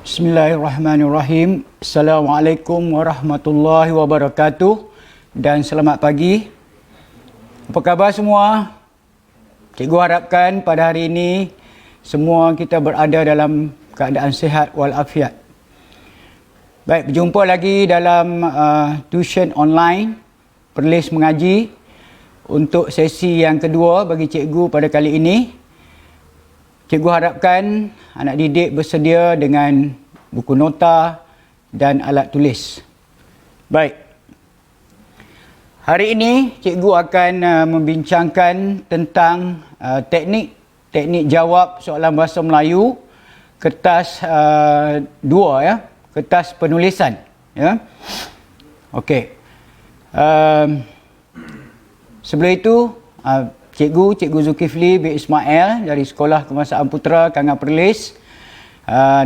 Bismillahirrahmanirrahim. Assalamualaikum warahmatullahi wabarakatuh. Dan selamat pagi. Apa khabar semua? Cikgu harapkan pada hari ini semua kita berada dalam keadaan sihat walafiat. Baik, berjumpa lagi dalam tuition online Perlis Mengaji untuk sesi yang kedua bagi cikgu pada kali ini. Cikgu harapkan anak didik bersedia dengan buku nota dan alat tulis. Baik. Hari ini cikgu akan membincangkan tentang teknik jawab soalan bahasa Melayu kertas 2 ya, kertas penulisan ya. Okey. Sebelum itu Cikgu Zulkifli bin Ismail dari Sekolah Kebangsaan Putera Kangan Perlis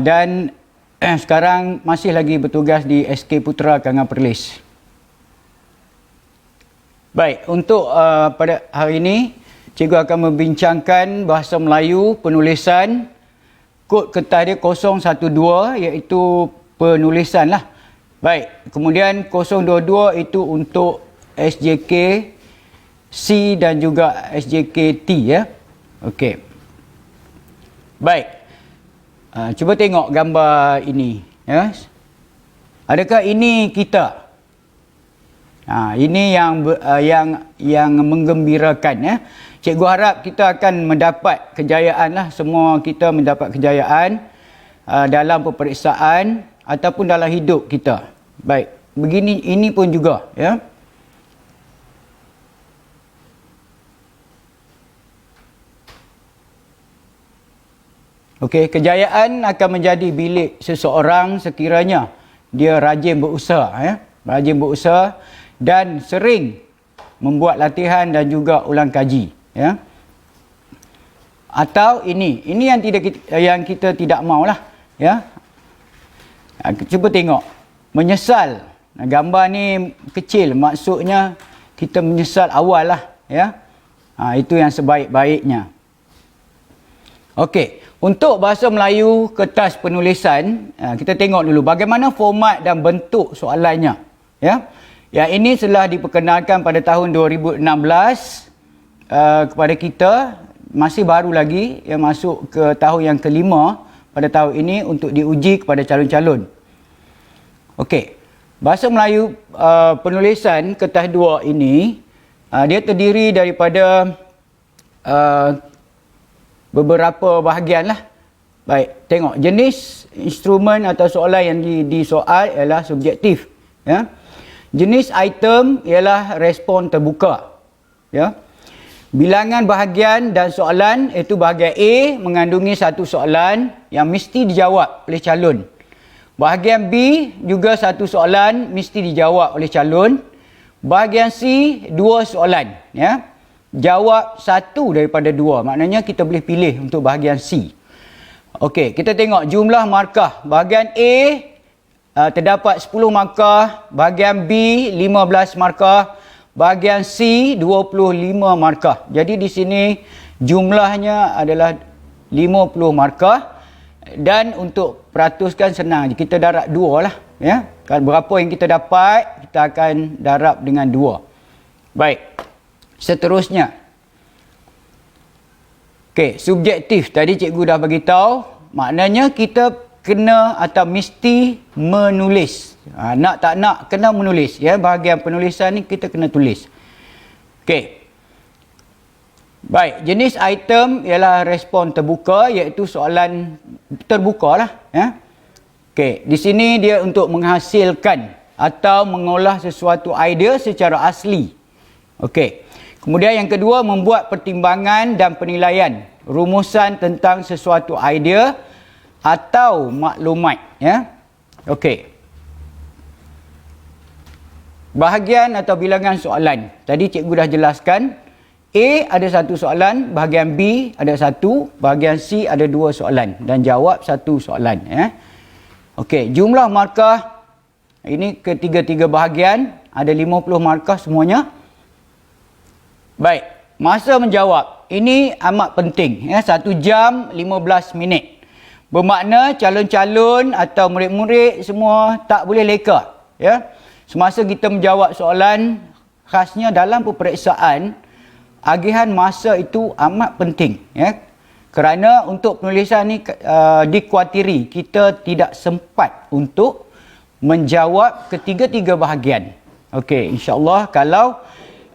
dan sekarang masih lagi bertugas di SK Putera Kangan Perlis. Baik, untuk pada hari ini cikgu akan membincangkan bahasa Melayu penulisan. Kod kertas dia 012 iaitu penulisan lah. Baik, kemudian 022 itu untuk SJK C dan juga SJKT ya. Okey. Baik. Cuba tengok gambar ini ya. Adakah ini kita? Ini yang menggembirakan ya. Cikgu harap kita akan mendapat kejayaan lah, semua kita mendapat kejayaan dalam peperiksaan ataupun dalam hidup kita. Baik. Begini ini pun juga ya. Okey, kejayaan akan menjadi bilik seseorang sekiranya dia rajin berusaha ya, rajin berusaha dan sering membuat latihan dan juga ulang kaji ya. Atau ini yang kita tidak maulah ya. Cuba tengok. Menyesal. Gambar ni kecil, maksudnya kita menyesal awal lah ya. Itu yang sebaik-baiknya. Okey. Untuk bahasa Melayu kertas penulisan, kita tengok dulu bagaimana format dan bentuk soalannya. Ya, yang ini telah diperkenalkan pada tahun 2016 kepada kita, masih baru lagi, yang masuk ke tahun yang kelima pada tahun ini untuk diuji kepada calon-calon. Okey, bahasa Melayu penulisan kertas 2 ini, dia terdiri daripada beberapa bahagian lah. Baik, tengok jenis instrumen atau soalan yang disoal ialah subjektif ya. Jenis item ialah respon terbuka ya. Bilangan bahagian dan soalan iaitu bahagian A mengandungi satu soalan yang mesti dijawab oleh calon. Bahagian B juga satu soalan mesti dijawab oleh calon. Bahagian C dua soalan ya. Jawab satu daripada dua. Maknanya kita boleh pilih untuk bahagian C. Okey, kita tengok jumlah markah. Bahagian A terdapat 10 markah. Bahagian B 15 markah. Bahagian C 25 markah. Jadi di sini jumlahnya adalah 50 markah. Dan untuk peratuskan senang. Kita darab 2 lah. Ya. Berapa yang kita dapat, kita akan darab dengan 2. Baik. Seterusnya. Okey, subjektif. Tadi cikgu dah bagi tahu, maknanya kita kena atau mesti menulis. Nak tak nak kena menulis ya. Bahagian penulisan ni kita kena tulis. Okey. Baik, jenis item ialah respon terbuka, iaitu soalan terbuka lah ya. Okey, di sini dia untuk menghasilkan atau mengolah sesuatu idea secara asli. Okey. Kemudian yang kedua, membuat pertimbangan dan penilaian rumusan tentang sesuatu idea atau maklumat ya. Okey. Bahagian atau bilangan soalan. Tadi cikgu dah jelaskan. A ada satu soalan, bahagian B ada satu, bahagian C ada dua soalan dan jawab satu soalan ya. Okey, jumlah markah ini ketiga-tiga bahagian ada 50 markah semuanya. Baik, masa menjawab. Ini amat penting ya, 1 jam 15 minit. Bermakna calon-calon atau murid-murid semua tak boleh leka. Ya? Semasa kita menjawab soalan, khasnya dalam peperiksaan, agihan masa itu amat penting. Ya? Kerana untuk penulisan ni dikuatiri, kita tidak sempat untuk menjawab ketiga-tiga bahagian. Okey, insya-Allah kalau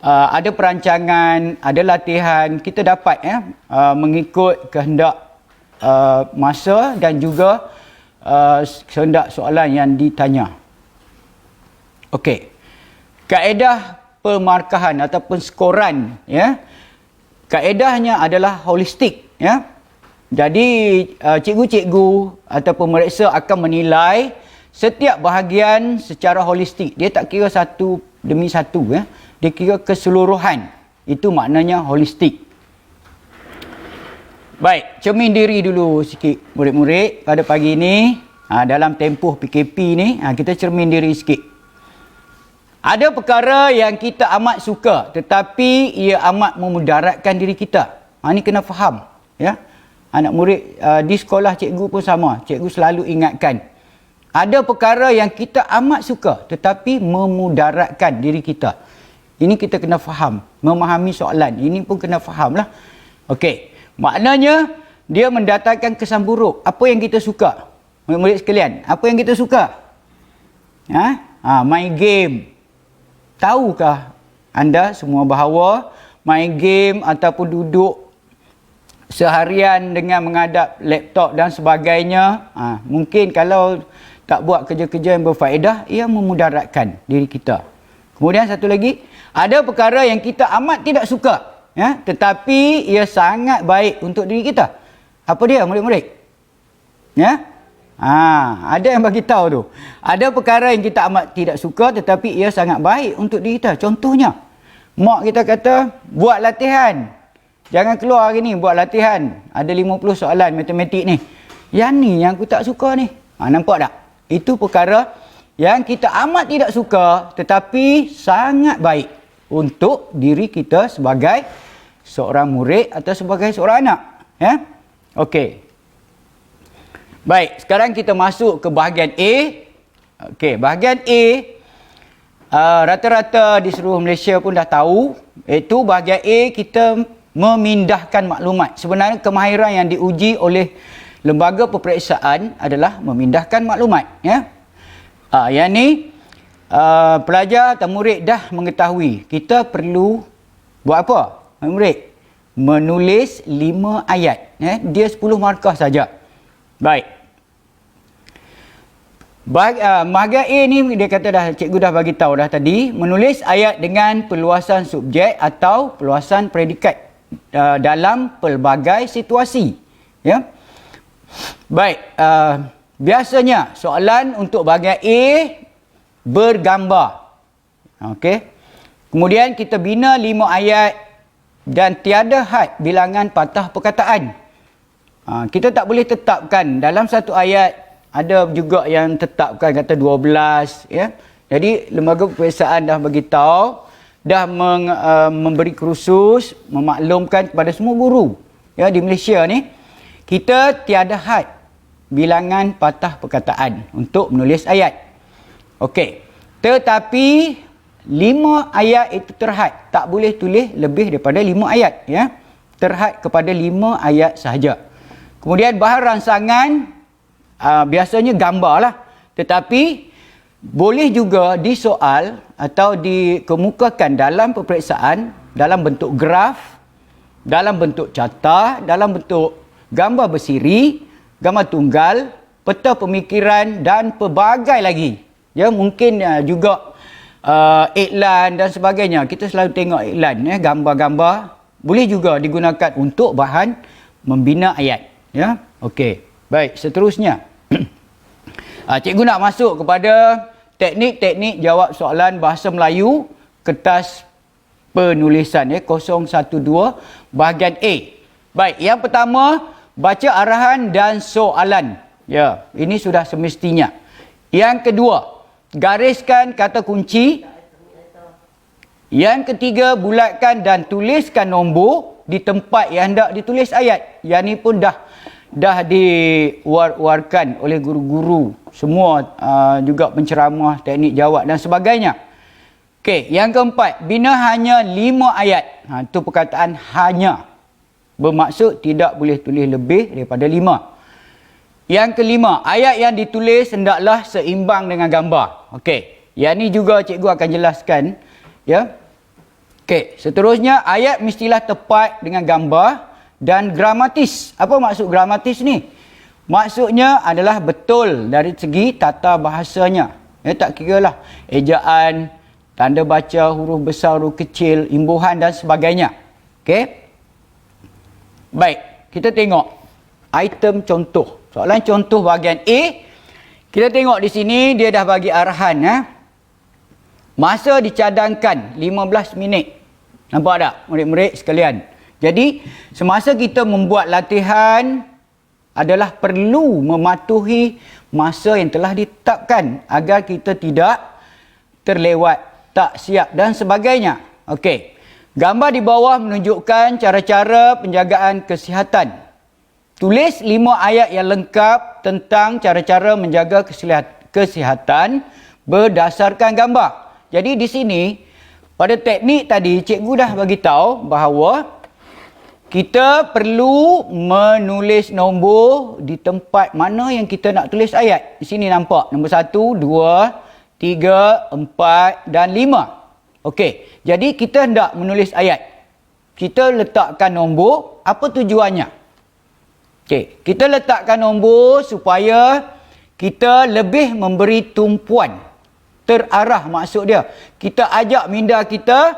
ada perancangan, ada latihan, kita dapat mengikut kehendak masa dan juga kehendak soalan yang ditanya. Okey. Kaedah pemarkahan ataupun skoran, ya. Kaedahnya adalah holistik, ya. Jadi cikgu-cikgu atau pemeriksa akan menilai setiap bahagian secara holistik. Dia tak kira satu demi satu, ya. Dia kira keseluruhan. Itu maknanya holistik. Baik, cermin diri dulu sikit murid-murid pada pagi ini. Dalam tempoh PKP ni, kita cermin diri sikit. Ada perkara yang kita amat suka tetapi ia amat memudaratkan diri kita. Ini kena faham, ya. Anak murid di sekolah cikgu pun sama. Cikgu selalu ingatkan. Ada perkara yang kita amat suka tetapi memudaratkan diri kita. Ini kita kena faham. Memahami soalan. Ini pun kena faham lah. Okey. Maknanya, dia mendatangkan kesan buruk. Apa yang kita suka? Murid-murid sekalian, apa yang kita suka? Main game. Tahukah anda semua bahawa main game ataupun duduk seharian dengan menghadap laptop dan sebagainya, mungkin kalau tak buat kerja-kerja yang berfaedah, ia memudaratkan diri kita. Kemudian satu lagi, ada perkara yang kita amat tidak suka. Ya, tetapi ia sangat baik untuk diri kita. Apa dia murid-murid? Ya? Ada yang bagi tahu tu. Ada perkara yang kita amat tidak suka tetapi ia sangat baik untuk diri kita. Contohnya, mak kita kata buat latihan. Jangan keluar hari ni buat latihan. Ada 50 soalan matematik ni. Yang ni yang aku tak suka ni. Nampak tak? Itu perkara yang kita amat tidak suka tetapi sangat baik untuk diri kita sebagai seorang murid atau sebagai seorang anak. Ya? Okey. Baik, sekarang kita masuk ke bahagian A. Okey, bahagian A, rata-rata di seluruh Malaysia pun dah tahu, iaitu bahagian A kita memindahkan maklumat. Sebenarnya kemahiran yang diuji oleh lembaga peperiksaan adalah memindahkan maklumat. Ya? Yang ni, pelajar atau murid dah mengetahui kita perlu buat apa? Murid, menulis 5 ayat. Dia 10 markah saja. Baik. Bahagian A ni dia kata cikgu dah bagi tahu dah tadi, menulis ayat dengan perluasan subjek atau perluasan predikat dalam pelbagai situasi. Ya. Baik, biasanya soalan untuk bahagian A bergambar. Okey. Kemudian kita bina 5 ayat dan tiada had bilangan patah perkataan. Kita tak boleh tetapkan dalam satu ayat. Ada juga yang tetapkan kata 12. Ya? Jadi lembaga peperiksaan dah bagi tahu, dah memberi kursus, memaklumkan kepada semua guru ya, di Malaysia ni, kita tiada had bilangan patah perkataan untuk menulis ayat. Okey. Tetapi 5 ayat itu terhad. Tak boleh tulis lebih daripada 5 ayat. Ya? Terhad kepada 5 ayat sahaja. Kemudian bahan rangsangan, biasanya gambar lah. Tetapi, boleh juga disoal atau dikemukakan dalam peperiksaan, dalam bentuk graf, dalam bentuk carta, dalam bentuk gambar bersiri, gambar tunggal, peta pemikiran dan pelbagai lagi. Ya, mungkin juga iklan dan sebagainya. Kita selalu tengok iklan, gambar-gambar. Boleh juga digunakan untuk bahan membina ayat. Ya, okey. Baik, seterusnya. Cikgu nak masuk kepada teknik-teknik jawab soalan bahasa Melayu kertas penulisan 012 bahagian A. Baik, yang pertama, baca arahan dan soalan. Ya, ini sudah semestinya. Yang kedua, gariskan kata kunci. Yang ketiga, bulatkan dan tuliskan nombor di tempat yang hendak ditulis ayat. Yang ni pun dah dah diwar-warkan oleh guru-guru semua, juga penceramah, teknik jawab dan sebagainya. Okey, yang keempat, bina hanya 5 ayat. Itu perkataan hanya. Bermaksud tidak boleh tulis lebih daripada 5. Yang kelima, ayat yang ditulis hendaklah seimbang dengan gambar. Okey, yang ni juga cikgu akan jelaskan, ya. Okey, seterusnya ayat mestilah tepat dengan gambar dan gramatis. Apa maksud gramatis ni? Maksudnya adalah betul dari segi tata bahasanya. Ya, tak kiralah ejaan, tanda baca, huruf besar, huruf kecil, imbuhan dan sebagainya. Okey. Baik, kita tengok item contoh. Soalan contoh bahagian A. Kita tengok di sini dia dah bagi arahan, ya. Masa dicadangkan 15 minit. Nampak tak murid-murid sekalian? Jadi, semasa kita membuat latihan adalah perlu mematuhi masa yang telah ditetapkan agar kita tidak terlewat, tak siap dan sebagainya. Okey. Gambar di bawah menunjukkan cara-cara penjagaan kesihatan. Tulis 5 ayat yang lengkap tentang cara-cara menjaga kesihatan berdasarkan gambar. Jadi di sini pada teknik tadi cikgu dah bagi tahu bahawa kita perlu menulis nombor di tempat mana yang kita nak tulis ayat. Di sini nampak nombor 1, 2, 3, 4 dan 5. Okey, jadi kita hendak menulis ayat. Kita letakkan nombor, apa tujuannya? Okey, kita letakkan nombor supaya kita lebih memberi tumpuan. Terarah maksud dia. Kita ajak minda kita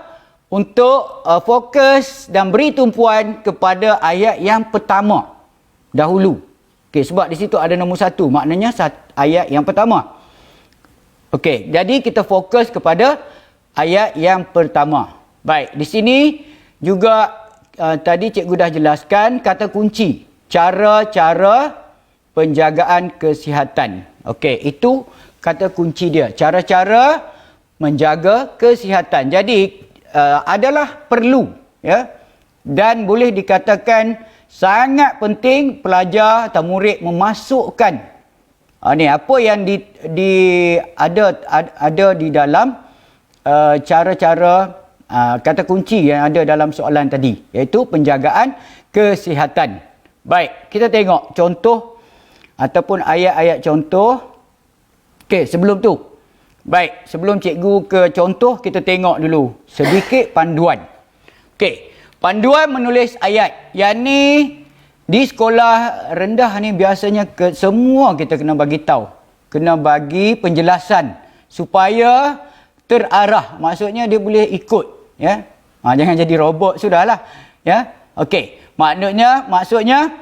untuk fokus dan beri tumpuan kepada ayat yang pertama dahulu. Okey, sebab di situ ada nombor 1, maknanya ayat yang pertama. Okey, jadi kita fokus kepada ayat yang pertama. Baik, di sini juga tadi cikgu dah jelaskan kata kunci, cara-cara penjagaan kesihatan. Okey, itu kata kunci dia, cara-cara menjaga kesihatan. Jadi adalah perlu, ya, dan boleh dikatakan sangat penting pelajar atau murid memasukkan ni apa yang ada di dalam cara-cara kata kunci yang ada dalam soalan tadi, iaitu penjagaan kesihatan. Baik, kita tengok contoh ataupun ayat-ayat contoh. Okey, sebelum tu. Baik, sebelum cikgu ke contoh, kita tengok dulu sedikit panduan. Okey, panduan menulis ayat. Yang ni di sekolah rendah ni biasanya semua kita kena bagi tahu. Kena bagi penjelasan supaya terarah. Maksudnya dia boleh ikut, ya. Jangan jadi robot sudahlah, ya. Okey, maksudnya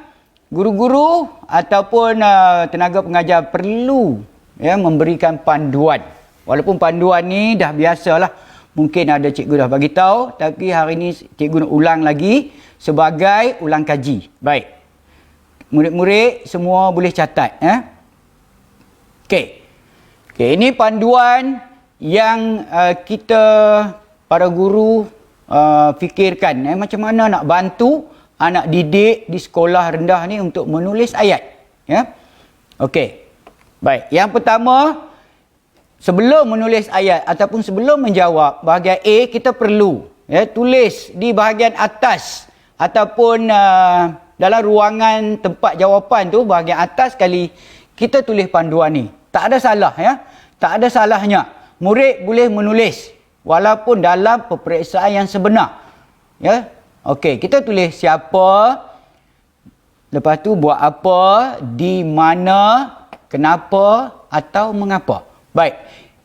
guru-guru ataupun tenaga pengajar perlu, ya, memberikan panduan. Walaupun panduan ni dah biasalah, mungkin ada cikgu dah bagi tahu, tapi hari ni cikgu nak ulang lagi sebagai ulang kaji. Baik, murid-murid semua boleh catat, ya. Okey, ini panduan yang kita para guru fikirkan, macam mana nak bantu anak didik di sekolah rendah ni untuk menulis ayat, ya. Okey. Baik, yang pertama, sebelum menulis ayat ataupun sebelum menjawab bahagian A, kita perlu, ya, tulis di bahagian atas ataupun dalam ruangan tempat jawapan tu, bahagian atas sekali kita tulis panduan ni. Tak ada salah, ya. Tak ada salahnya. Murid boleh menulis walaupun dalam peperiksaan yang sebenar, ya. Okey, kita tulis siapa, lepas tu buat apa, di mana, kenapa atau mengapa. Baik,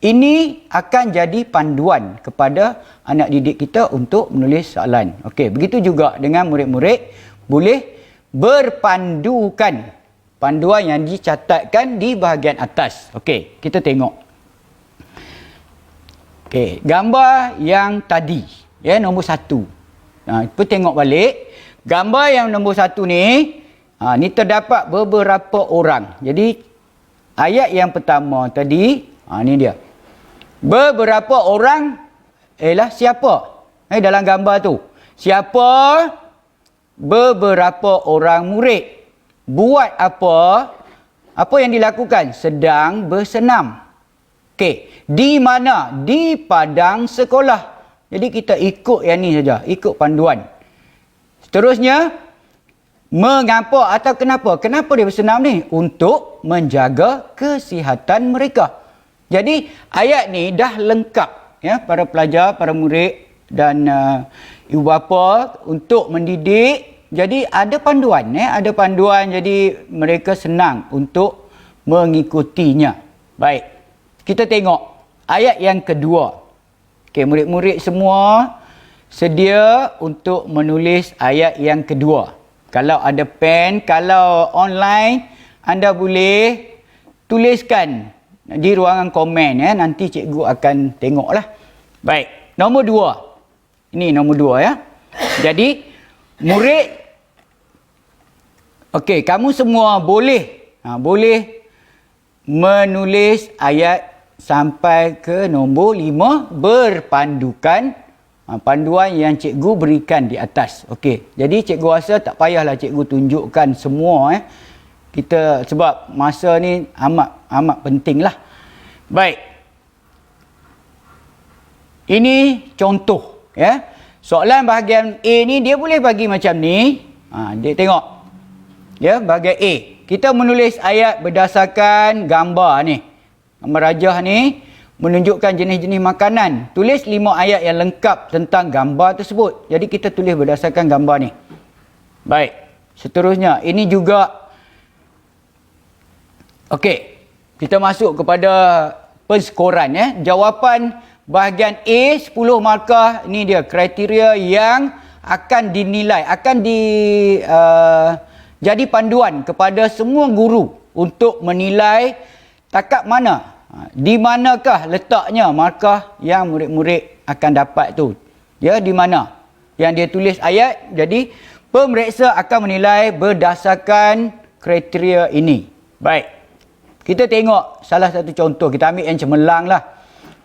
ini akan jadi panduan kepada anak didik kita untuk menulis soalan. Okey, begitu juga dengan murid-murid boleh berpandukan panduan yang dicatatkan di bahagian atas. Okey, kita tengok. Okey, gambar yang tadi, ya, nombor 1. Kita tengok balik. Gambar yang nombor 1 ni, ni terdapat beberapa orang. Jadi ayat yang pertama tadi, ni dia. Beberapa orang ialah siapa? Dalam gambar tu. Siapa? Beberapa orang murid. buat apa? Apa yang dilakukan? Sedang bersenam. Okey, di mana? Di padang sekolah. Jadi kita ikut yang ni saja, ikut panduan. Seterusnya, mengapa atau kenapa? Kenapa dia bersenam ni? Untuk menjaga kesihatan mereka. Jadi ayat ni dah lengkap ya para pelajar, para murid dan ibu bapa untuk mendidik. Jadi ada panduan ada panduan, jadi mereka senang untuk mengikutinya. Baik. Kita tengok ayat yang kedua. Okey, murid-murid semua sedia untuk menulis ayat yang kedua. Kalau ada pen, kalau online anda boleh tuliskan di ruangan komen ya, nanti cikgu akan tengoklah. Baik, nombor 2. Ini nombor 2 ya. Jadi murid, okey, kamu semua boleh menulis ayat sampai ke nombor 5 berpandukan panduan yang cikgu berikan di atas. Okey, jadi cikgu rasa tak payahlah cikgu tunjukkan semua kita, sebab masa ni amat penting lah. Baik. Ini contoh ya. Soalan bahagian A ni dia boleh bagi macam ni. Dia tengok. Ya, bahagian A. Kita menulis ayat berdasarkan gambar ni. Gambar rajah ni menunjukkan jenis-jenis makanan. Tulis 5 ayat yang lengkap tentang gambar tersebut. Jadi kita tulis berdasarkan gambar ni. Baik. Seterusnya, ini juga okey. Kita masuk kepada penskoran ya. Jawapan bahagian A 10 markah, ini dia kriteria yang akan dinilai, akan jadi panduan kepada semua guru untuk menilai takat mana, di manakah letaknya markah yang murid-murid akan dapat tu. Ya, di mana yang dia tulis ayat. Jadi pemeriksa akan menilai berdasarkan kriteria ini. Baik. Kita tengok salah satu contoh. Kita ambil yang cemerlang lah.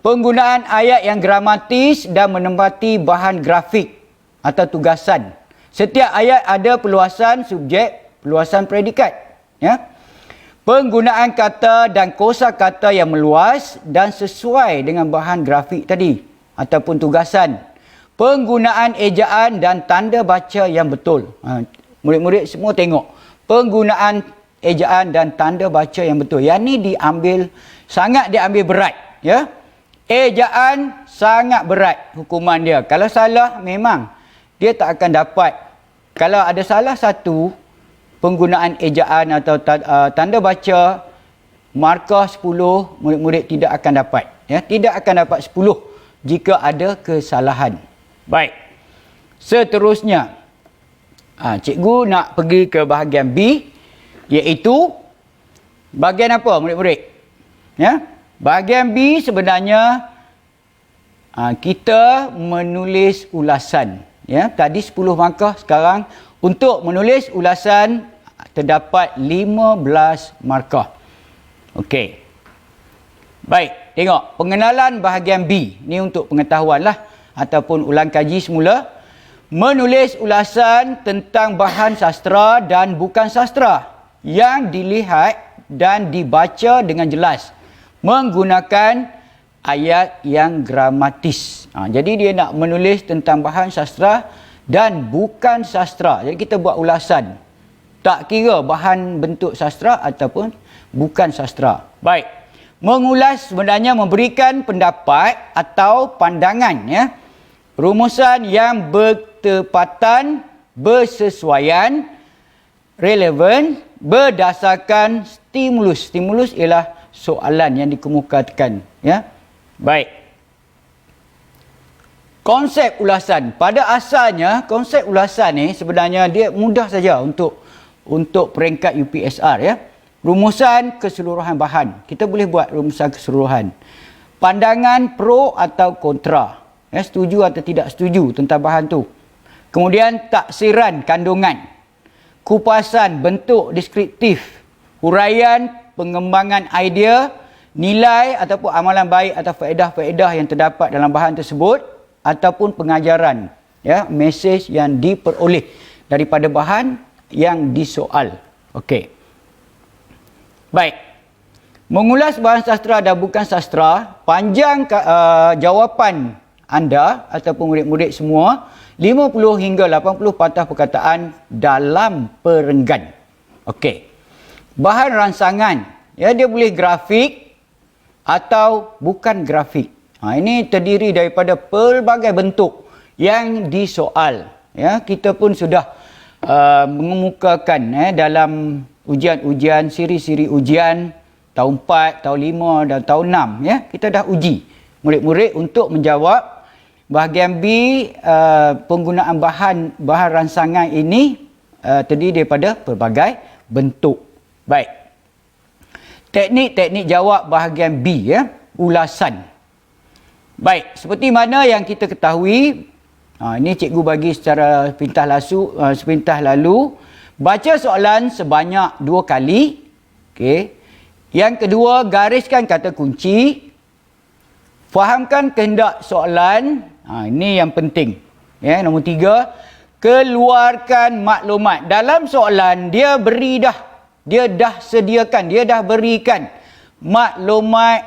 Penggunaan ayat yang gramatis dan menempati bahan grafik atau tugasan. Setiap ayat ada perluasan subjek, perluasan predikat. Ya. Penggunaan kata dan kosakata yang meluas dan sesuai dengan bahan grafik tadi ataupun tugasan. Penggunaan ejaan dan tanda baca yang betul. Murid-murid semua tengok. Penggunaan ejaan dan tanda baca yang betul. Yang ni sangat diambil berat. Ya? Ejaan sangat berat hukuman dia. Kalau salah memang dia tak akan dapat. Kalau ada salah satu penggunaan ejaan atau tanda baca, markah 10, murid-murid tidak akan dapat. Ya? Tidak akan dapat 10 jika ada kesalahan. Baik. Seterusnya, cikgu nak pergi ke bahagian B, iaitu bahagian apa murid-murid? Ya? Bahagian B sebenarnya kita menulis ulasan. Ya? Tadi 10 markah, sekarang untuk menulis ulasan terdapat 15 markah. Okey. Baik, tengok pengenalan bahagian B. Ni untuk pengetahuan lah ataupun ulang kaji semula. Menulis ulasan tentang bahan sastra dan bukan sastra yang dilihat dan dibaca dengan jelas menggunakan ayat yang gramatis. Jadi dia nak menulis tentang bahan sastra dan bukan sastra. Jadi kita buat ulasan. Tak kira bahan bentuk sastra ataupun bukan sastra. Baik. Mengulas sebenarnya memberikan pendapat atau pandangan ya. Rumusan yang bertepatan, bersesuaian, relevan berdasarkan stimulus. Stimulus ialah soalan yang dikemukakan ya. Baik. Konsep ulasan. Pada asalnya konsep ulasan ni sebenarnya dia mudah saja untuk peringkat UPSR ya. Rumusan keseluruhan bahan. Kita boleh buat rumusan keseluruhan. Pandangan pro atau kontra. Ya, setuju atau tidak setuju tentang bahan tu. Kemudian taksiran kandungan. Kupasan bentuk deskriptif. Huraian pengembangan idea, nilai ataupun amalan baik atau faedah-faedah yang terdapat dalam bahan tersebut ataupun pengajaran ya, mesej yang diperoleh daripada bahan yang disoal. Okey. Baik. Mengulas bahan sastra dan bukan sastra, panjang jawapan anda ataupun murid-murid semua 50 hingga 80 patah perkataan dalam perenggan. Okey. Bahan rangsangan, ya, dia boleh grafik atau bukan grafik. Ini terdiri daripada pelbagai bentuk yang disoal. Ya, kita pun sudah mengemukakan dalam ujian-ujian, siri-siri ujian tahun 4, tahun 5 dan tahun 6, ya. Kita dah uji murid-murid untuk menjawab bahagian B. Penggunaan bahan rangsangan ini terdiri daripada pelbagai bentuk. Baik. Teknik-teknik jawab bahagian B, ya, ulasan. Baik, seperti mana yang kita ketahui, ini cikgu bagi secara sepintas lalu. Baca soalan sebanyak 2 kali. Okey. Yang kedua, gariskan kata kunci. Fahamkan kehendak soalan. Ini yang penting. Ya, nombor 3, keluarkan maklumat. Dalam soalan dia beri dah. Dia dah sediakan, dia dah berikan maklumat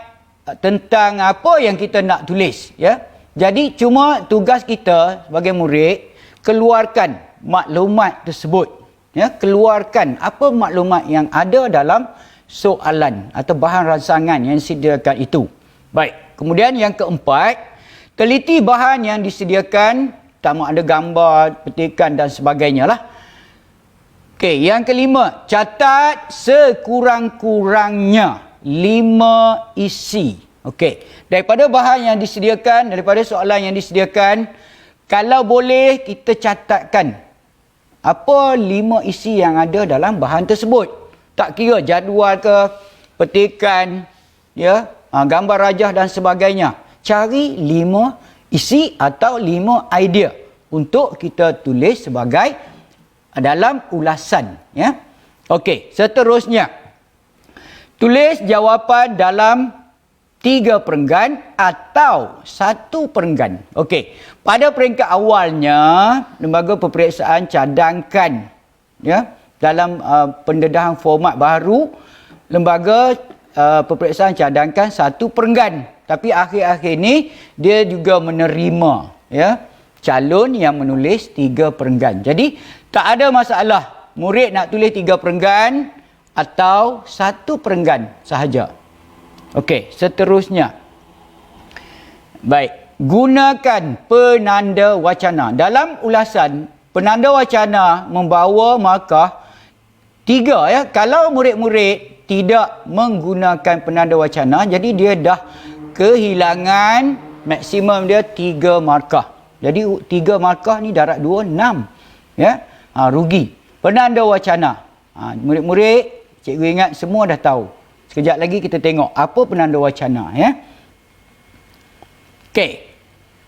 tentang apa yang kita nak tulis, ya. Jadi cuma tugas kita sebagai murid keluarkan maklumat tersebut. Ya, keluarkan apa maklumat yang ada dalam soalan atau bahan rangsangan yang disediakan itu. Baik, kemudian yang keempat, teliti bahan yang disediakan, tak ada gambar, petikan dan sebagainya lah. Okey, yang kelima, catat sekurang-kurangnya 5 isi. Okey, daripada bahan yang disediakan, daripada soalan yang disediakan, kalau boleh kita catatkan apa 5 isi yang ada dalam bahan tersebut. Tak kira jadual ke, petikan, ya, gambar rajah dan sebagainya. Cari 5 isi atau 5 idea untuk kita tulis sebagai dalam ulasan, ya. Okey, seterusnya, tulis jawapan dalam 3 perenggan atau 1 perenggan. Okey, pada peringkat awalnya, lembaga peperiksaan cadangkan, ya, dalam pendedahan format baru, lembaga peperiksaan cadangkan 1 perenggan. Tapi akhir-akhir ini dia juga menerima, ya, calon yang menulis 3 perenggan. Jadi tak ada masalah murid nak tulis 3 perenggan atau 1 perenggan sahaja. Okey, seterusnya. Baik, gunakan penanda wacana. Dalam ulasan, penanda wacana membawa markah 3, ya. Kalau murid-murid tidak menggunakan penanda wacana, jadi dia dah kehilangan maksimum dia 3 markah. Jadi 3 markah ni darab 2, 6. Ya. Rugi. Penanda wacana. Murid-murid, cikgu ingat semua dah tahu. Sekejap lagi kita tengok apa penanda wacana, ya. Okey.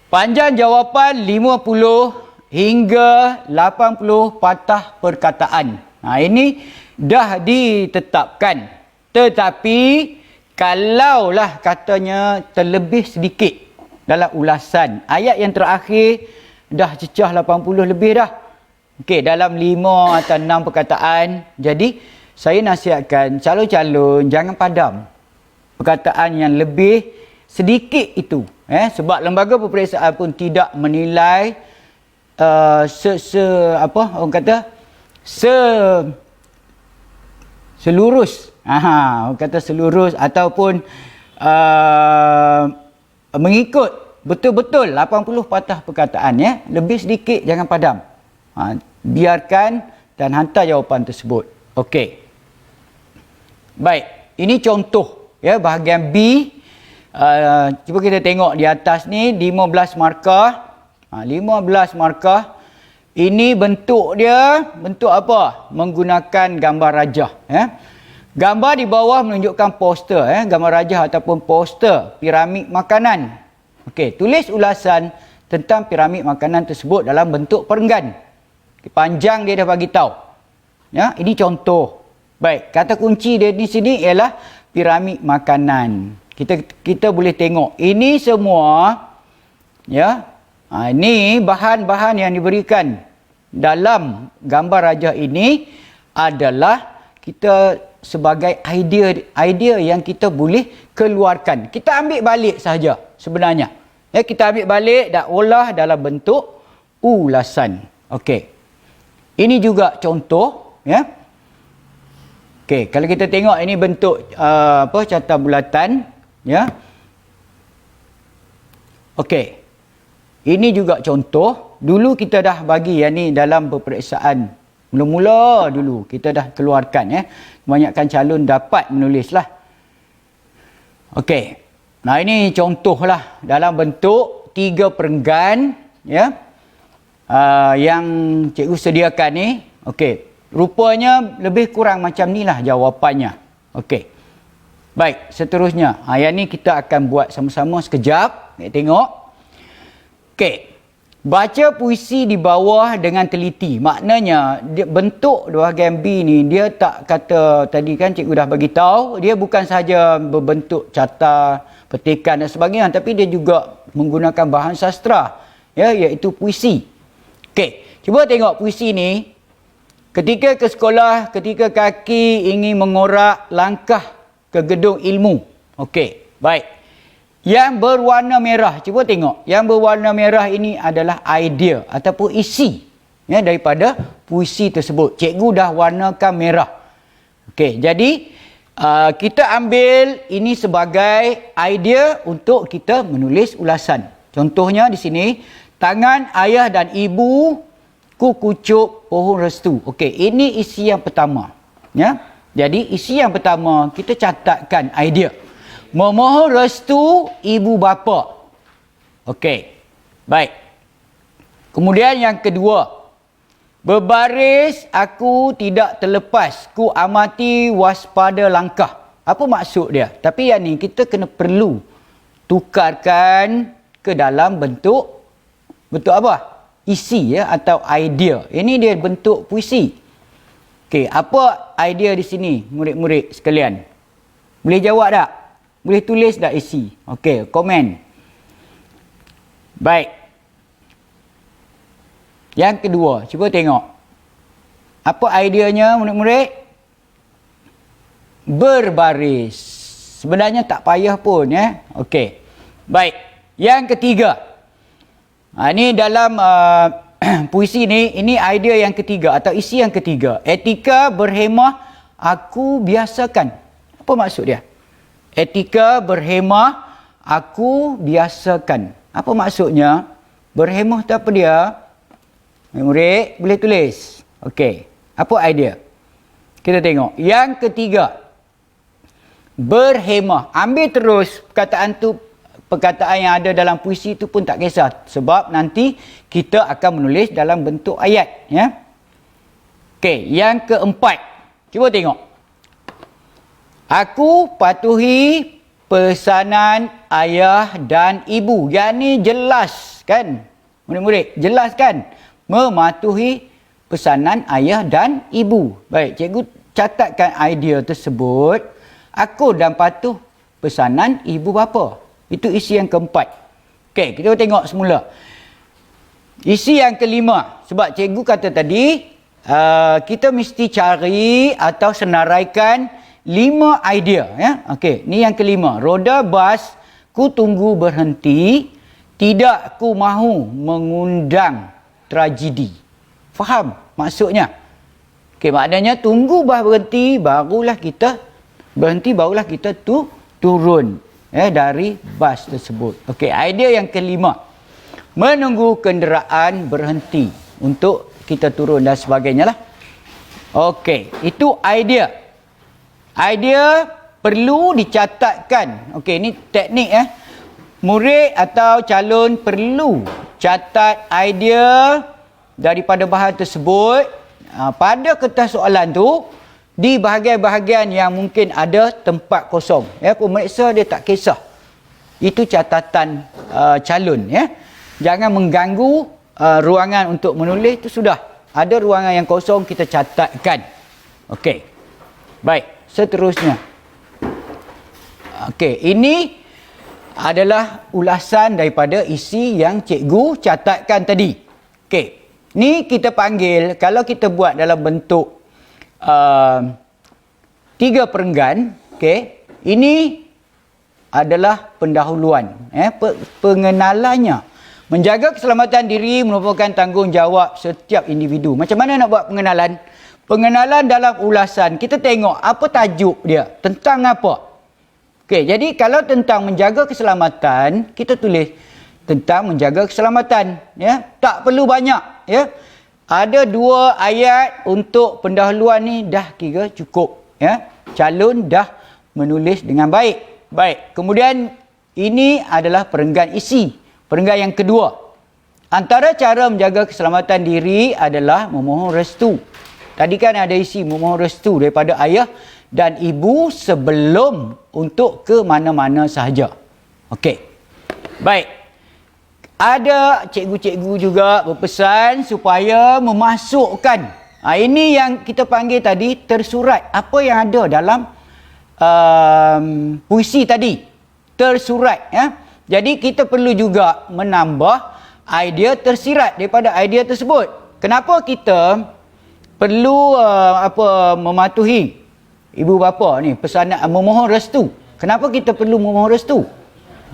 Panjang jawapan 50 hingga 80 patah perkataan. Ini dah ditetapkan. Tetapi kalaulah katanya terlebih sedikit dalam ulasan, ayat yang terakhir dah cecah 80 lebih dah. Okey, dalam 5 atau 6 perkataan. Jadi saya nasihatkan calon-calon jangan padam perkataan yang lebih sedikit itu, sebab lembaga peperiksaan pun tidak menilai selurus, orang kata selurus ataupun mengikut betul-betul 80 patah perkataan, ya. Lebih sedikit jangan padam. Biarkan dan hantar jawapan tersebut. Okey. Baik, ini contoh, ya, bahagian B. Cuba kita tengok di atas ni 15 markah. 15 markah. Ini bentuk dia, bentuk apa? Menggunakan gambar rajah, ya. Gambar di bawah menunjukkan poster, gambar rajah ataupun poster piramid makanan. Okey, tulis ulasan tentang piramid makanan tersebut dalam bentuk perenggan. Panjang dia dah bagi tahu. Ya, ini contoh. Baik, kata kunci dia di sini ialah piramid makanan. Kita boleh tengok ini semua, ya. Ini bahan-bahan yang diberikan dalam gambar rajah ini adalah kita sebagai idea yang kita boleh keluarkan. Kita ambil balik sahaja sebenarnya. Ya, kita ambil balik dan olah dalam bentuk ulasan. Okey. Ini juga contoh, ya. Okey, kalau kita tengok ini bentuk carta bulatan, ya. Okey. Ini juga contoh. Dulu kita dah bagi yang ni dalam peperiksaan. Mula-mula dulu kita dah keluarkan, ya. Kebanyakan calon dapat menulislah. Okey. Nah, ini contohlah dalam bentuk 3 perenggan, ya. Yang cikgu sediakan ni. Okey. Rupanya lebih kurang macam ni lah jawapannya. Okey. Baik, seterusnya. Yang ni kita akan buat sama-sama sekejap. Tengok. Okey. Baca puisi di bawah dengan teliti. Maknanya bentuk bahagian B ni dia tak kata tadi kan cikgu dah bagi tahu, dia bukan sahaja berbentuk carta, petikan dan sebagainya, tapi dia juga menggunakan bahan sastra, ya, iaitu puisi. Okey, cuba tengok puisi ni. Ketika ke sekolah, ketika kaki ingin mengorak langkah ke gedung ilmu. Okey, baik. Yang berwarna merah, cuba tengok. Yang berwarna merah ini adalah idea ataupun isi, ya, daripada puisi tersebut. Cikgu dah warnakan merah. Okey, jadi kita ambil ini sebagai idea untuk kita menulis ulasan. Contohnya di sini, tangan ayah dan ibu ku kucuk pohon restu. Okey, ini isi yang pertama, ya. Jadi isi yang pertama kita catatkan idea. Memohon restu ibu bapa. Okey. Baik. Kemudian yang kedua. Berbaris aku tidak terlepas. Ku amati waspada langkah. Apa maksud dia? Tapi yang ni kita kena perlu tukarkan ke dalam bentuk apa? Isi, ya, atau idea. Ini dia bentuk puisi. Okey, apa idea di sini murid-murid sekalian? Boleh jawab tak? Boleh tulis tak isi? Okey, komen. Baik. Yang kedua, cuba tengok. Apa ideanya murid-murid? Berbaris. Sebenarnya tak payah pun, ya. Okey. Baik. Yang ketiga. Ini dalam puisi ni, ini idea yang ketiga atau isi yang ketiga. Etika berhemah aku biasakan. Apa maksud dia? Etika berhemah aku biasakan. Apa maksudnya? Berhemah tu apa dia? Murid boleh tulis. Okey. Apa idea? Kita tengok. Yang ketiga. Berhemah. Ambil terus perkataan tu, perkataan yang ada dalam puisi itu pun tak kisah. Sebab nanti kita akan menulis dalam bentuk ayat, ya. Okey, yang keempat. Cuba tengok. Aku patuhi pesanan ayah dan ibu. Yang ni jelas kan? Murid-murid, jelas kan? Mematuhi pesanan ayah dan ibu. Baik, cikgu catatkan idea tersebut. Aku dan patuh pesanan ibu bapa. Itu isi yang keempat. Okey, kita tengok semula. Isi yang kelima. Sebab cikgu kata tadi, kita mesti cari atau senaraikan 5 idea, ya. Okey, ni yang kelima. Roda bas ku tunggu berhenti, tidak ku mahu mengundang tragedi. Faham maksudnya? Okey, maknanya tunggu bas berhenti barulah kita turun, ya, dari bas tersebut. Okey, idea yang kelima. Menunggu kenderaan berhenti untuk kita turun dan sebagainya lah. Okey, itu idea. Idea perlu dicatatkan. Okey, ini teknik, ya. Murid atau calon perlu catat idea daripada bahan tersebut pada kertas soalan tu di bahagian-bahagian yang mungkin ada tempat kosong. Ya, pemeriksa dia tak kisah. Itu catatan calon, ya. Jangan mengganggu ruangan untuk menulis, itu sudah. Ada ruangan yang kosong kita catatkan. Okey. Baik. Seterusnya. Okey, ini adalah ulasan daripada isi yang cikgu catatkan tadi. Okey. Ni kita panggil, kalau kita buat dalam bentuk 3 perenggan. Okey. Ini adalah pendahuluan, pengenalannya. Menjaga keselamatan diri merupakan tanggungjawab setiap individu. Macam mana nak buat pengenalan? Pengenalan dalam ulasan, kita tengok apa tajuk dia, tentang apa. Okey, jadi kalau tentang menjaga keselamatan, kita tulis tentang menjaga keselamatan, ya. Tak perlu banyak, ya. Ada 2 ayat untuk pendahuluan ni dah kira cukup, ya. Calon dah menulis dengan baik. Baik. Kemudian ini adalah perenggan isi. Perenggan yang kedua. Antara cara menjaga keselamatan diri adalah memohon restu. Tadi kan ada isi memohon restu daripada ayah dan ibu sebelum untuk ke mana-mana sahaja. Okey. Baik. Ada cikgu-cikgu juga berpesan supaya memasukkan. Ini yang kita panggil tadi tersurat. Apa yang ada dalam puisi tadi. Tersurat, ya. Jadi kita perlu juga menambah idea tersirat daripada idea tersebut. Kenapa kita perlu mematuhi ibu bapa ni pesanan memohon restu? Kenapa kita perlu memohon restu?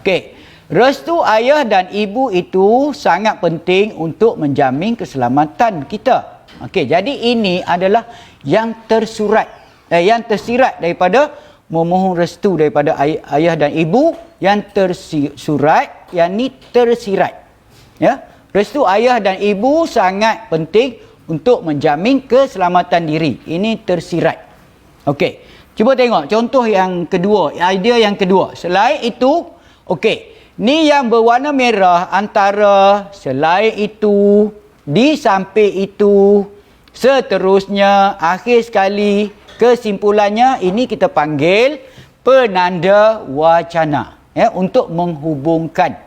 Okey. Restu ayah dan ibu itu sangat penting untuk menjamin keselamatan kita. Okey, jadi ini adalah yang tersurat, yang tersirat daripada memohon restu daripada ayah dan ibu, yang tersurat, yang ni tersirat. Ya, restu ayah dan ibu sangat penting untuk menjamin keselamatan diri. Ini tersirat. Okey, cuba tengok contoh yang kedua, idea yang kedua. Selain itu, okey, ni yang berwarna merah antara selain itu, di samping itu, seterusnya, akhir sekali, kesimpulannya, ini kita panggil penanda wacana, ya, untuk menghubungkan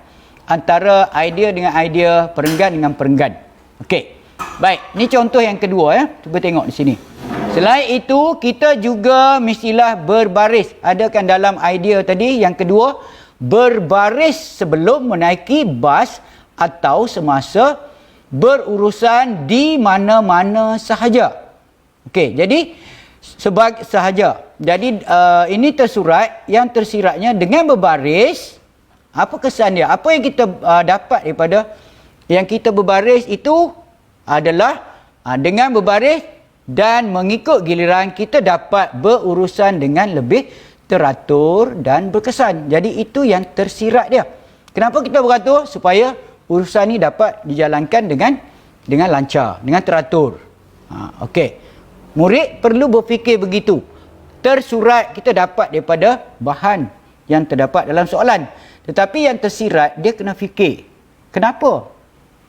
antara idea dengan idea, perenggan dengan perenggan. Okey. Baik, ni contoh yang kedua, ya. Cuba tengok di sini. Selain itu, kita juga mestilah berbaris. Ada kan dalam idea tadi yang kedua, berbaris sebelum menaiki bas atau semasa berurusan di mana-mana sahaja. Okey, jadi sebagai sahaja. Jadi ini tersurat, yang tersiratnya dengan berbaris. Apa kesan dia? Apa yang kita dapat daripada yang kita berbaris itu adalah dengan berbaris dan mengikut giliran kita dapat berurusan dengan lebih teratur dan berkesan. Jadi itu yang tersirat dia. Kenapa kita beratur? Supaya urusan ni dapat dijalankan dengan lancar, dengan teratur. Okey. Murid perlu berfikir begitu. Tersurat kita dapat daripada bahan yang terdapat dalam soalan. Tetapi yang tersirat, dia kena fikir. Kenapa?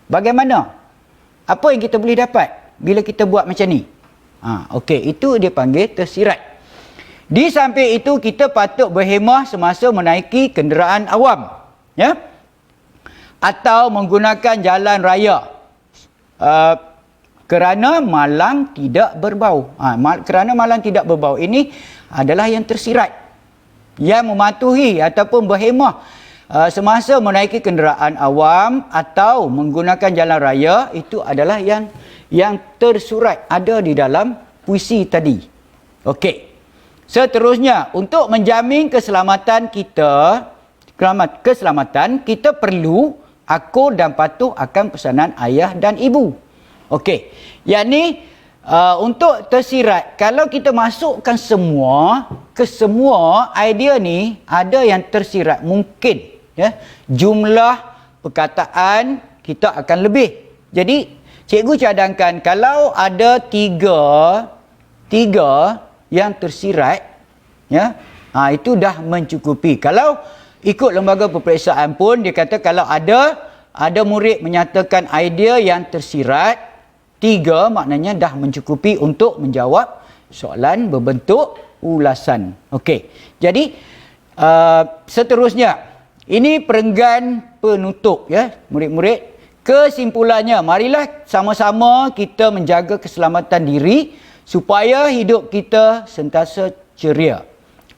Bagaimana? Apa yang kita boleh dapat bila kita buat macam ni? Okey, itu dia panggil tersirat. Di samping itu, kita patut berhemah semasa menaiki kenderaan awam. Ya? Atau menggunakan jalan raya. Kerana malang tidak berbau. Kerana malang tidak berbau. Ini adalah yang tersirat. Yang mematuhi ataupun berhemah semasa menaiki kenderaan awam atau menggunakan jalan raya, itu adalah yang tersurat, ada di dalam puisi tadi. Okey. Seterusnya, untuk menjamin keselamatan kita, kita perlu akur dan patuh akan pesanan ayah dan ibu. Okey, yang ni untuk tersirat, kalau kita masukkan ke semua idea ni, ada yang tersirat mungkin, ya, jumlah perkataan kita akan lebih. Jadi cikgu cadangkan kalau ada tiga yang tersirat, ya, itu dah mencukupi. Kalau ikut lembaga peperiksaan pun dia kata kalau ada murid menyatakan idea yang tersirat 3, maknanya dah mencukupi untuk menjawab soalan berbentuk ulasan. Okey. Jadi seterusnya, ini perenggan penutup, ya, murid-murid. Kesimpulannya, marilah sama-sama kita menjaga keselamatan diri supaya hidup kita sentiasa ceria.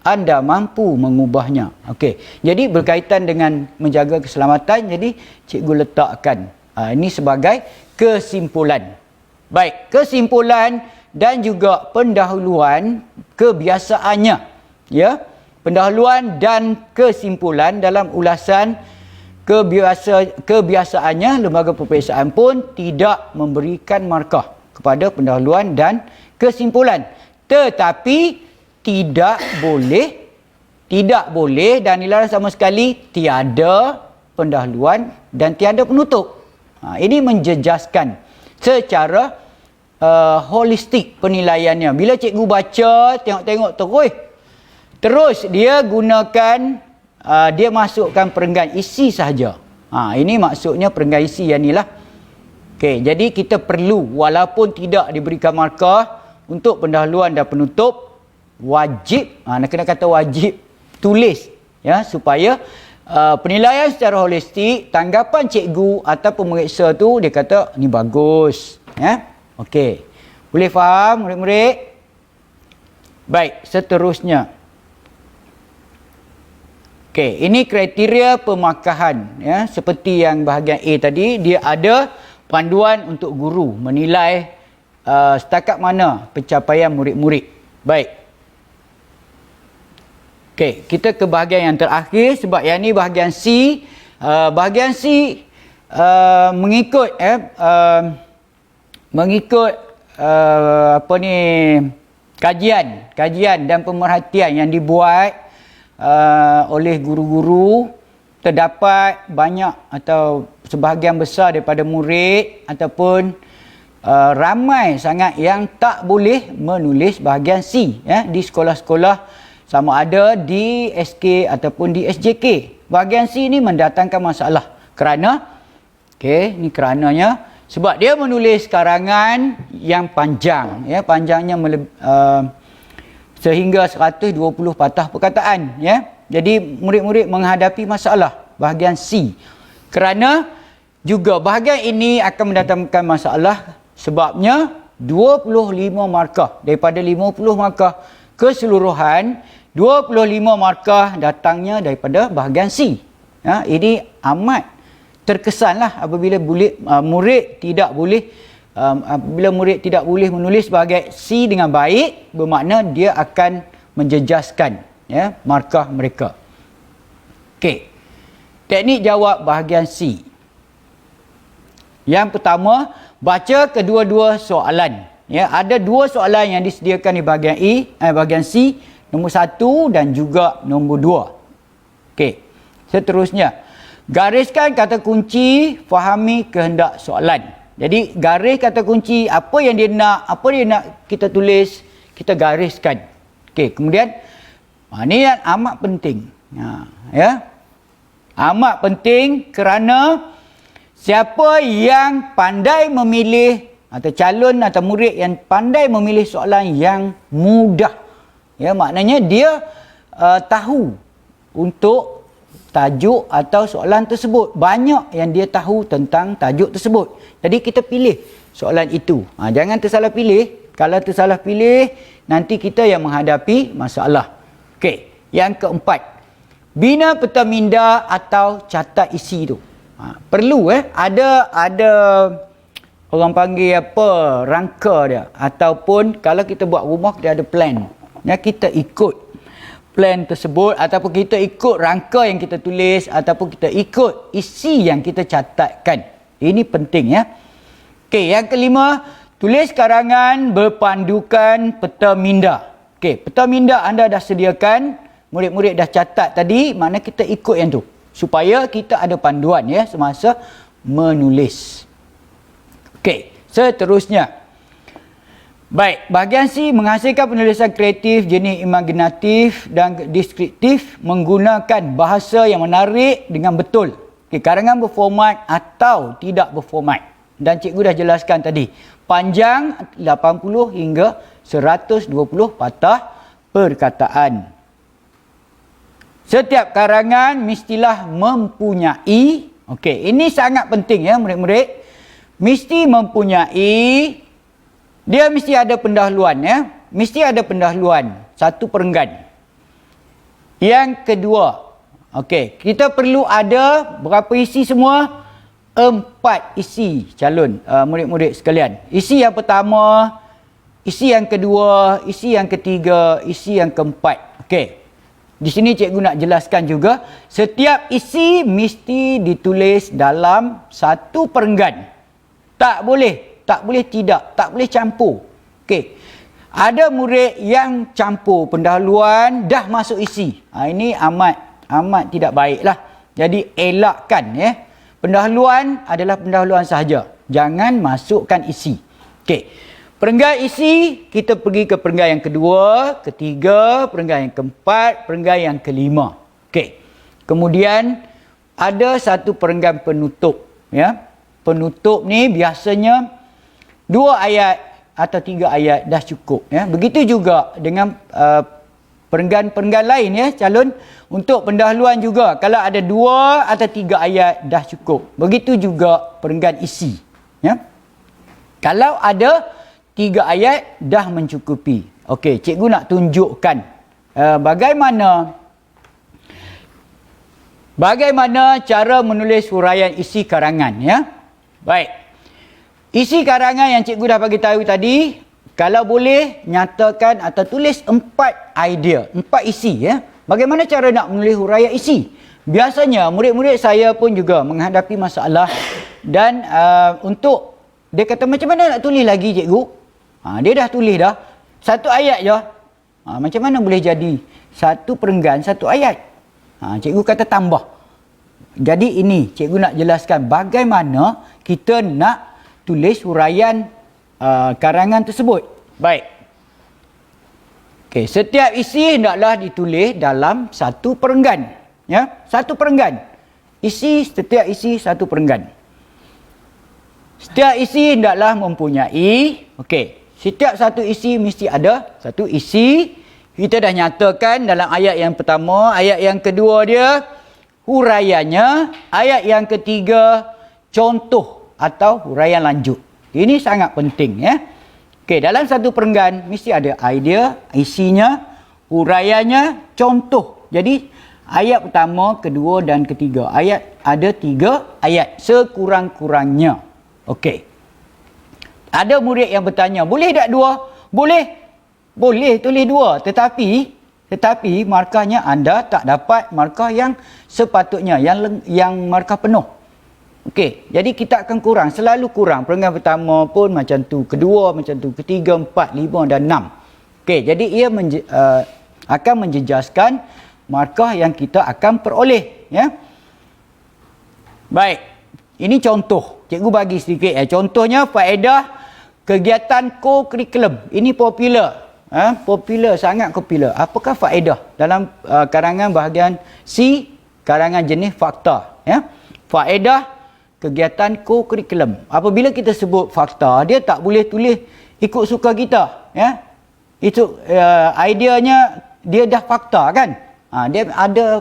Anda mampu mengubahnya. Okey. Jadi berkaitan dengan menjaga keselamatan, jadi cikgu letakkan ini sebagai kesimpulan. Baik, kesimpulan dan juga pendahuluan kebiasaannya. Ya, pendahuluan dan kesimpulan dalam ulasan kebiasaannya, lembaga peperiksaan pun tidak memberikan markah kepada pendahuluan dan kesimpulan. Tetapi tidak boleh dan dilarang sama sekali tiada pendahuluan dan tiada penutup. Ini menjejaskan secara holistik penilaiannya. Bila cikgu baca, tengok-tengok terus dia gunakan, dia masukkan perenggan isi sahaja. Ini maksudnya perenggan isi yang ni lah. Okey, jadi kita perlu, walaupun tidak diberikan markah untuk pendahuluan dan penutup, wajib, nak kena kata wajib, tulis, ya, supaya penilaian secara holistik, tanggapan cikgu atau pemeriksa tu, dia kata ni bagus. Ya? Okey, boleh faham murid-murid? Baik, seterusnya. Okey, ini kriteria pemarkahan, ya, seperti yang bahagian A tadi, dia ada panduan untuk guru menilai setakat mana pencapaian murid-murid. Baik. Okey, kita ke bahagian yang terakhir sebab yang ni bahagian C. Bahagian C mengikut kajian dan pemerhatian yang dibuat oleh guru-guru, terdapat banyak atau sebahagian besar daripada murid ataupun ramai sangat yang tak boleh menulis bahagian C, ya, di sekolah-sekolah sama ada di SK ataupun di SJK. Bahagian C ni mendatangkan masalah kerana, ni kerananya, sebab dia menulis karangan yang panjang, ya, panjangnya sehingga 120 patah perkataan, ya. Jadi murid-murid menghadapi masalah bahagian C. Kerana juga bahagian ini akan mendatangkan masalah sebabnya 25 markah daripada 50 markah keseluruhan, 25 markah datangnya daripada bahagian C. Ya, ini amat terkesanlah apabila murid tidak boleh menulis bahagian C dengan baik, bermakna dia akan menjejaskan, ya, markah mereka. Okey. Teknik jawab bahagian C. Yang pertama, baca kedua-dua soalan. Ya, ada dua soalan yang disediakan di bahagian bahagian C, nombor 1 dan juga nombor 2. Okey. Seterusnya, gariskan kata kunci, fahami kehendak soalan. Jadi garis kata kunci, apa yang dia nak kita tulis, kita gariskan. Okey, kemudian ini yang amat penting. Ya. Amat penting kerana siapa yang pandai memilih atau calon atau murid yang pandai memilih soalan yang mudah, ya, maknanya dia tahu untuk tajuk atau soalan tersebut. Banyak yang dia tahu tentang tajuk tersebut. Jadi kita pilih soalan itu. Jangan tersalah pilih. Kalau tersalah pilih, nanti kita yang menghadapi masalah. Okey, yang keempat, bina peta minda atau catat isi tu. Perlu ada orang panggil apa, rangka dia, ataupun kalau kita buat rumah kita ada plan. Ya, kita ikut plan tersebut ataupun kita ikut rangka yang kita tulis ataupun kita ikut isi yang kita catatkan. Ini penting, ya. Okey, yang kelima, tulis karangan berpandukan peta minda. Okey, peta minda anda dah sediakan, murid-murid dah catat tadi, mana kita ikut yang tu supaya kita ada panduan, ya, semasa menulis. Okey, seterusnya. Baik, bahagian C menghasilkan penulisan kreatif, jenis imaginatif dan deskriptif menggunakan bahasa yang menarik dengan betul. Okay, karangan berformat atau tidak berformat. Dan cikgu dah jelaskan tadi. Panjang 80 hingga 120 patah perkataan. Setiap karangan mestilah mempunyai, okey, ini sangat penting, ya, murid-murid. Mesti mempunyai, dia mesti ada pendahuluan, ya. Mesti ada pendahuluan, satu perenggan. Yang kedua, okey, kita perlu ada berapa isi semua? 4 isi calon murid-murid sekalian. Isi yang pertama, isi yang kedua, isi yang ketiga, isi yang keempat. Okey. Di sini cikgu nak jelaskan juga, setiap isi mesti ditulis dalam satu perenggan. Tak boleh tidak, tak boleh campur. Okey. Ada murid yang campur pendahuluan dah masuk isi. Ini amat tidak baiklah. Jadi elakkan ya. Pendahuluan adalah pendahuluan sahaja. Jangan masukkan isi. Okey. Perenggan isi, kita pergi ke perenggan yang kedua, ketiga, perenggan yang keempat, perenggan yang kelima. Okey. Kemudian ada satu perenggan penutup ya. Penutup ni biasanya 2 ayat atau 3 ayat dah cukup ya. Begitu juga dengan perenggan-perenggan lain ya, calon untuk pendahuluan juga. Kalau ada 2 atau 3 ayat dah cukup. Begitu juga perenggan isi ya. Kalau ada 3 ayat dah mencukupi. Okey, cikgu nak tunjukkan bagaimana cara menulis huraian isi karangan ya. Baik. Isi karangan yang cikgu dah bagi tahu tadi, kalau boleh nyatakan atau tulis 4 idea, 4 isi ya. Bagaimana cara nak menulis huraian isi? Biasanya murid-murid saya pun juga menghadapi masalah dan untuk dia kata macam mana nak tulis lagi cikgu? Dia dah tulis dah 1 ayat je. Macam mana boleh jadi 1 perenggan 1 ayat? Cikgu kata tambah. Jadi ini cikgu nak jelaskan bagaimana kita nak tulis huraian karangan tersebut. Baik. Okey, setiap isi hendaklah ditulis dalam 1 perenggan. Ya, 1 perenggan. Setiap isi 1 perenggan. Setiap isi hendaklah mempunyai, okey, setiap 1 isi mesti ada 1 isi. Kita dah nyatakan dalam ayat yang pertama, ayat yang kedua dia huraiannya, ayat yang ketiga contoh atau huraian lanjut. Ini sangat penting ya. Okey, dalam 1 perenggan mesti ada idea, isinya, huraiannya, contoh. Jadi ayat pertama, kedua dan ketiga. Ayat ada 3 ayat sekurang-kurangnya. Okey. Ada murid yang bertanya, boleh tak 2? Boleh tulis 2, tetapi markahnya anda tak dapat markah yang sepatutnya, yang markah penuh. Okey, jadi kita akan kurang, selalu kurang. Perenggan pertama pun macam tu, kedua macam tu, ketiga, 4, 5 dan 6. Okey, jadi ia akan menjejaskan markah yang kita akan peroleh ya. Baik, ini contoh. Cikgu bagi sedikit contohnya faedah kegiatan co-curriculum. Ini popular. Popular, sangat popular. Apakah faedah dalam karangan bahagian C, karangan jenis fakta ya. Faedah kegiatan co-curriculum. Apabila kita sebut fakta, dia tak boleh tulis ikut suka kita ya. Itu ideanya dia dah fakta kan. Dia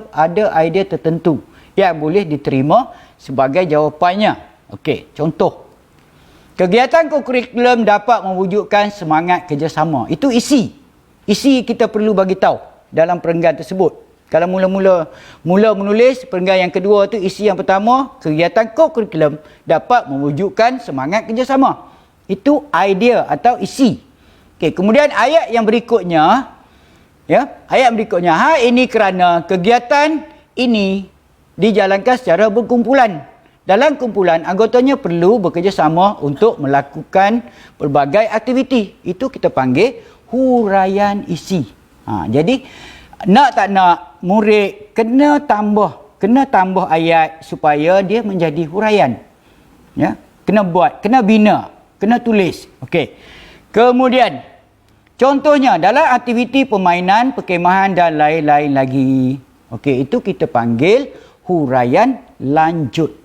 ada idea tertentu yang boleh diterima sebagai jawapannya. Okey, contoh. Kegiatan co-curriculum dapat mewujudkan semangat kerjasama. Itu isi. Isi kita perlu bagi tahu dalam perenggan tersebut. Kalau mula menulis perenggan yang kedua tu, isi yang pertama, kegiatan co-curriculum dapat mewujudkan semangat kerjasama. Itu idea atau isi. Okey, kemudian ayat yang berikutnya ya, ayat berikutnya, ini kerana kegiatan ini dijalankan secara berkumpulan. Dalam kumpulan, anggotanya perlu bekerjasama untuk melakukan pelbagai aktiviti. Itu kita panggil huraian isi. Jadi, nak tak nak, murid kena tambah ayat supaya dia menjadi huraian. Ya, kena buat, kena bina, kena tulis. Okey. Kemudian, contohnya dalam aktiviti permainan, perkemahan dan lain-lain lagi. Okey, itu kita panggil huraian lanjut.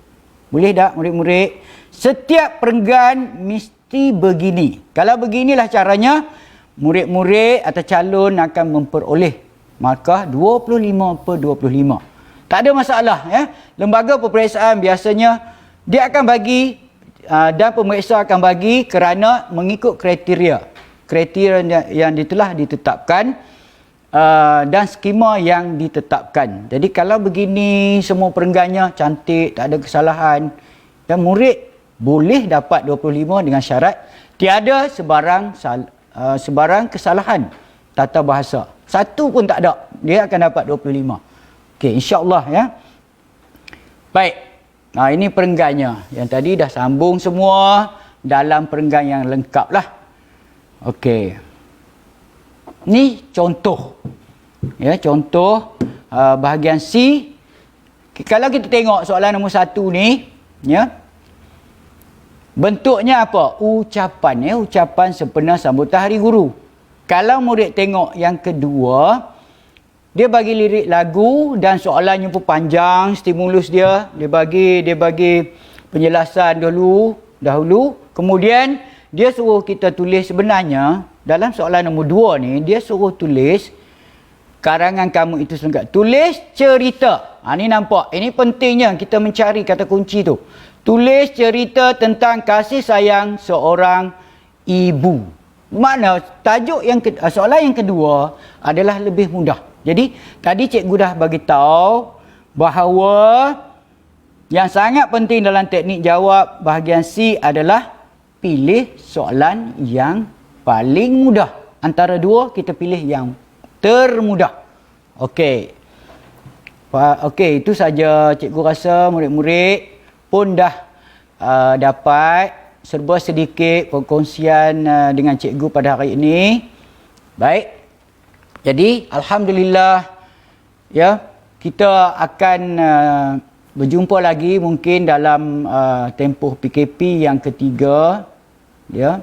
Boleh tak murid-murid? Setiap perenggan mesti begini. Kalau beginilah caranya, murid-murid atau calon akan memperoleh markah 25/25. Tak ada masalah ya. Lembaga peperiksaan biasanya dia akan bagi dan pemeriksa akan bagi kerana mengikut kriteria yang telah ditetapkan dan skema yang ditetapkan. Jadi kalau begini semua perenggannya cantik, tak ada kesalahan, dan murid boleh dapat 25 dengan syarat tiada sebarang sebarang kesalahan tata bahasa. Satu pun tak ada. Dia akan dapat 25. Okey, insya-Allah ya. Baik. Nah, ini perenggannya. Yang tadi dah sambung semua dalam perenggan yang lengkap lah. Okey. Ni contoh. Ya, contoh bahagian C. Kalau kita tengok soalan nombor 1 ni, ya. Bentuknya apa? Ucapan, ya, ucapan sempena sambutan Hari Guru. Kalau murid tengok yang kedua, dia bagi lirik lagu dan soalannya pun panjang, stimulus dia bagi penjelasan dahulu, kemudian dia suruh kita tulis. Sebenarnya dalam soalan nombor 2 ni dia suruh tulis karangan kamu itu sendiri. Tulis cerita. Ni nampak. Ini pentingnya kita mencari kata kunci tu. Tulis cerita tentang kasih sayang seorang ibu. Makna tajuk soalan yang kedua adalah lebih mudah. Jadi tadi cikgu dah bagi tahu bahawa yang sangat penting dalam teknik jawab bahagian C adalah pilih soalan yang paling mudah. Antara dua kita pilih yang termudah. Okey. Okey, itu saja cikgu rasa murid-murid pun dah dapat serba sedikit perkongsian dengan cikgu pada hari ini. Baik. Jadi alhamdulillah ya, kita akan berjumpa lagi mungkin dalam tempoh PKP yang ketiga ya.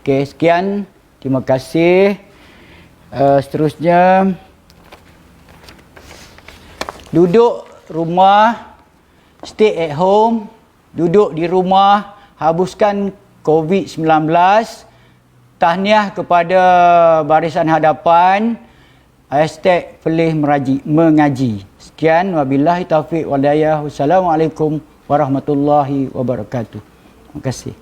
Okey, sekian. Terima kasih. Seterusnya duduk rumah, stay at home, duduk di rumah, habuskan COVID-19. Tahniah kepada barisan hadapan #Pelih Mengaji. Sekian, wabillahi taufiq wal hidayah. Wassalamualaikum warahmatullahi wabarakatuh. Terima kasih.